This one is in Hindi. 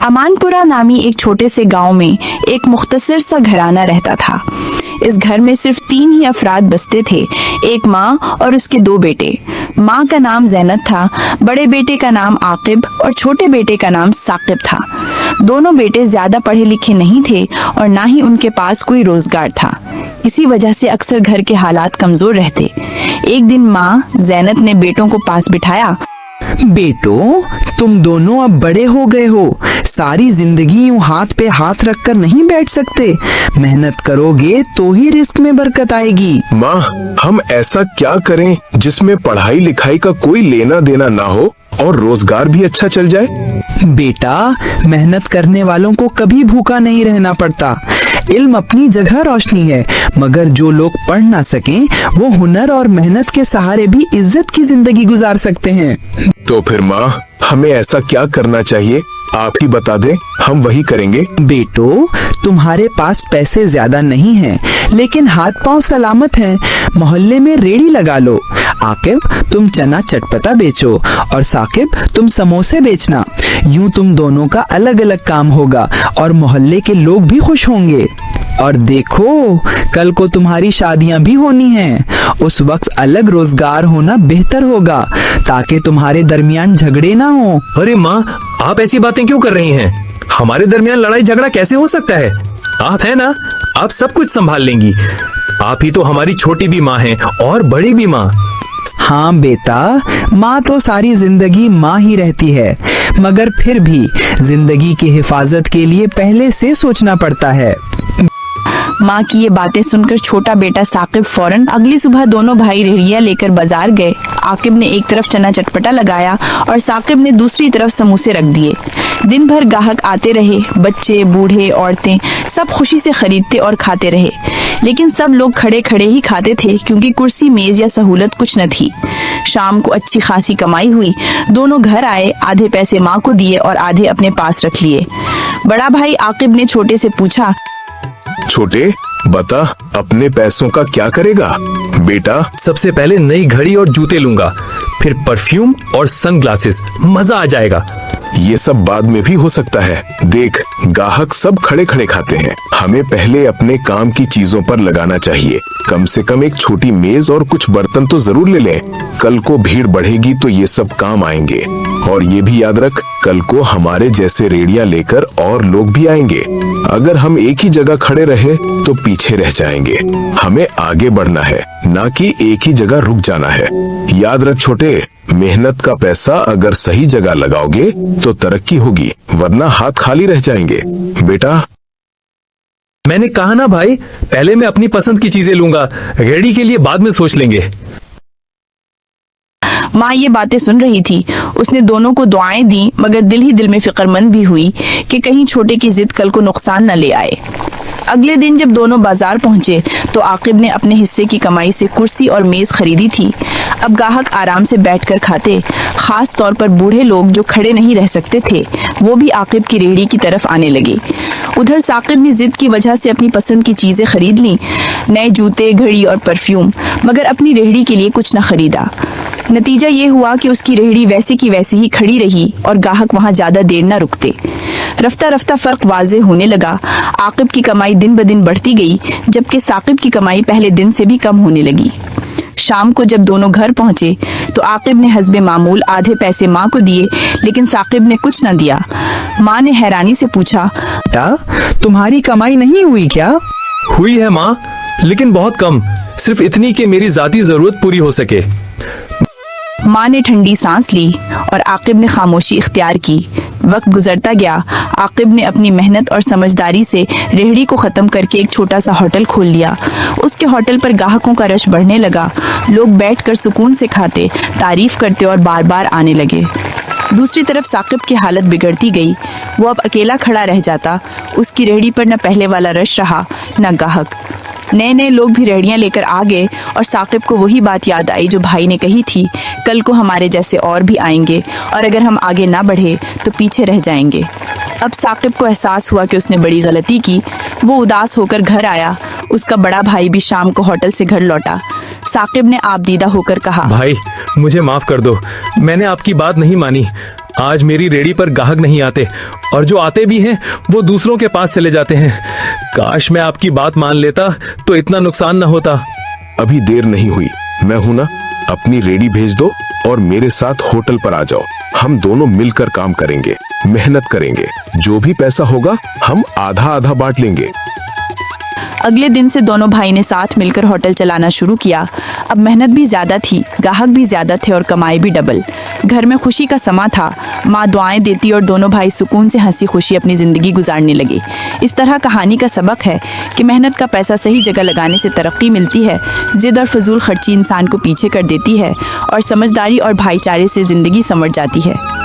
अमानपुरा नामी एक छोटे से गांव में एक मुख्तसर सा घराना रहता था। इस घर में सिर्फ 3 ही अफराद बसते थे, एक माँ और उसके 2 बेटे। माँ का नाम ज़ैनब था, बड़े बेटे का नाम आकिब और छोटे बेटे का नाम साकिब था। दोनों बेटे ज्यादा पढ़े लिखे नहीं थे और ना ही उनके पास कोई रोजगार था। इसी वजह से अक्सर घर के हालात कमजोर रहते। एक दिन माँ ज़ैनब ने बेटों को पास बिठाया। बेटो, तुम दोनों अब बड़े हो गए हो, सारी जिंदगी यूं हाथ पे हाथ रखकर नहीं बैठ सकते। मेहनत करोगे तो ही रिस्क में बरकत आएगी। माँ, हम ऐसा क्या करें जिसमें पढ़ाई लिखाई का कोई लेना देना ना हो और रोजगार भी अच्छा चल जाए? बेटा, मेहनत करने वालों को कभी भूखा नहीं रहना पड़ता। इल्म अपनी जगह रोशनी है, मगर जो लोग पढ़ ना सकें वो हुनर और मेहनत के सहारे भी इज्जत की जिंदगी गुजार सकते हैं। तो फिर माँ, हमें ऐसा क्या करना चाहिए? आप ही बता दें, हम वही करेंगे। बेटो, तुम्हारे पास पैसे ज्यादा नहीं हैं, लेकिन हाथ पांव सलामत हैं। मोहल्ले में रेड़ी लगा लो। आकिब, तुम चना चटपटा बेचो और साकिब, तुम समोसे बेचना। यूं तुम दोनों का अलग अलग काम होगा और मोहल्ले के लोग भी खुश होंगे। और देखो, कल को तुम्हारी शादियां भी होनी हैं। उस वक्त अलग रोजगार होना बेहतर होगा ताकि तुम्हारे दरमियान झगड़े ना हो। अरे माँ, आप ऐसी बातें क्यों कर रही हैं? हमारे दरमियान लड़ाई झगड़ा कैसे हो सकता है? आप है ना, आप सब कुछ संभाल लेंगी। आप ही तो हमारी छोटी भी माँ हैं और बड़ी भी माँ। हाँ बेटा, माँ तो सारी जिंदगी माँ ही रहती है, मगर फिर भी जिंदगी की हिफाजत के लिए पहले से सोचना पड़ता है। माँ की ये बातें सुनकर छोटा बेटा साकिब फौरन अगली सुबह दोनों भाई रेहड़ियाँ लेकर बाजार गए। आकिब ने एक तरफ चना चटपटा लगाया और साकिब ने दूसरी तरफ समोसे रख दिए। दिन भर ग्राहक आते रहे, बच्चे, बूढ़े, औरतें सब खुशी से खरीदते और खाते रहे। लेकिन सब लोग खड़े खड़े ही खाते थे क्योंकि कुर्सी, मेज या सहूलत कुछ न थी। शाम को अच्छी खासी कमाई हुई। दोनों घर आए, आधे पैसे माँ को दिए और आधे अपने पास रख लिए। बड़ा भाई आकिब ने छोटे से पूछा, छोटे, बता, अपने पैसों का क्या करेगा? बेटा, सबसे पहले नई घड़ी और जूते लूंगा, फिर परफ्यूम और सनग्लासेस। मजा आ जाएगा। ये सब बाद में भी हो सकता है। देख, ग्राहक सब खड़े खड़े खाते हैं। हमें पहले अपने काम की चीजों पर लगाना चाहिए। कम से कम एक छोटी मेज और कुछ बर्तन तो जरूर ले लें। कल को भीड़ बढ़ेगी तो ये सब काम आएंगे। और ये भी याद रख, कल को हमारे जैसे रेड़ियां लेकर और लोग भी आएंगे। अगर हम एक ही जगह खड़े रहे तो पीछे रह जाएंगे। हमें आगे बढ़ना है, ना कि एक ही जगह रुक जाना है। याद रख छोटे, मेहनत का पैसा अगर सही जगह लगाओगे तो तरक्की होगी, वरना हाथ खाली रह जाएंगे। बेटा, मैंने कहा ना भाई, पहले मैं अपनी पसंद की चीजें लूंगा, रेडी के लिए बाद में सोच लेंगे। माँ ये बातें सुन रही थी। उसने दोनों को दुआएं दी, मगर दिल ही दिल में फिक्रमंद भी हुई कि कहीं छोटे की जिद कल को नुकसान न ले आए। अगले दिन जब दोनों बाजार पहुंचे तो आकिब ने अपने हिस्से की कमाई से कुर्सी और मेज खरीदी थी। अब ग्राहक आराम से बैठकर खाते। खास तौर पर बूढ़े लोग जो खड़े नहीं रह सकते थे, वो भी आकिब की रेहड़ी की तरफ आने लगे। उधर साकिब ने जिद की वजह से अपनी पसंद की चीजें खरीद ली, नए जूते, घड़ी और परफ्यूम, मगर अपनी रेहड़ी के लिए कुछ न खरीदा। नतीजा ये हुआ कि उसकी रेहड़ी वैसी की वैसी ही खड़ी रही और ग्राहक वहां ज्यादा देर न रुकते। रफ्ता रफ्ता फर्क वाज़ेह होने लगा। आकिब की कमाई दिन ब दिन बढ़ती गई, जबकि साकिब की कमाई पहले दिन से भी कम होने लगी। शाम को जब दोनों घर पहुंचे तो आकिब ने हस्बे मामूल आधे पैसे माँ को दिए, लेकिन साकिब ने कुछ न दिया। माँ ने हैरानी से पूछा, बेटा, तुम्हारी कमाई नहीं हुई क्या? हुई है माँ, लेकिन बहुत कम, सिर्फ इतनी कि मेरी जाती जरूरत पूरी हो सके। माँ ने ठंडी सांस ली और आकिब ने खामोशी इख्तियार की। वक्त गुजरता गया। आकिब ने अपनी मेहनत और समझदारी से रेहड़ी को ख़त्म करके एक छोटा सा होटल खोल लिया। उसके होटल पर ग्राहकों का रश बढ़ने लगा। लोग बैठकर सुकून से खाते, तारीफ करते और बार बार आने लगे। दूसरी तरफ साकिब की हालत बिगड़ती गई। वो अब अकेला खड़ा रह जाता। उसकी रेहड़ी पर न पहले वाला रश रहा, न ग्राहक। नए नए लोग भी रेहड़ियाँ लेकर आ गए और साकिब को वही बात याद आई जो भाई ने कही थी, कल को हमारे जैसे और भी आएंगे और अगर हम आगे ना बढ़े तो पीछे रह जाएंगे। अब साकिब को एहसास हुआ कि उसने बड़ी गलती की। वो उदास होकर घर आया। उसका बड़ा भाई भी शाम को होटल से घर लौटा। साकिब ने आपदीदा होकर कहा, भाई, मुझे माफ कर दो, मैंने आपकी बात नहीं मानी। आज मेरी रेडी पर ग्राहक नहीं आते और जो आते भी हैं वो दूसरों के पास चले जाते हैं। काश मैं आपकी बात मान लेता तो इतना नुकसान न होता। अभी देर नहीं हुई, मैं हूं ना। अपनी रेडी भेज दो और मेरे साथ होटल पर आ जाओ। हम दोनों मिलकर काम करेंगे, मेहनत करेंगे। जो भी पैसा होगा हम आधा आधा बांट लेंगे। अगले दिन से दोनों भाई ने साथ मिलकर होटल चलाना शुरू किया। अब मेहनत भी ज्यादा थी, ग्राहक भी ज्यादा थे और कमाई भी डबल। घर में खुशी का समा था। माँ दुआएं देती और दोनों भाई सुकून से हंसी खुशी अपनी जिंदगी गुजारने लगे। इस तरह कहानी का सबक है कि मेहनत का पैसा सही जगह लगाने से तरक्की मिलती है। जिद और फजूल खर्ची इंसान को पीछे कर देती है और समझदारी और भाईचारे से जिंदगी संवर जाती है।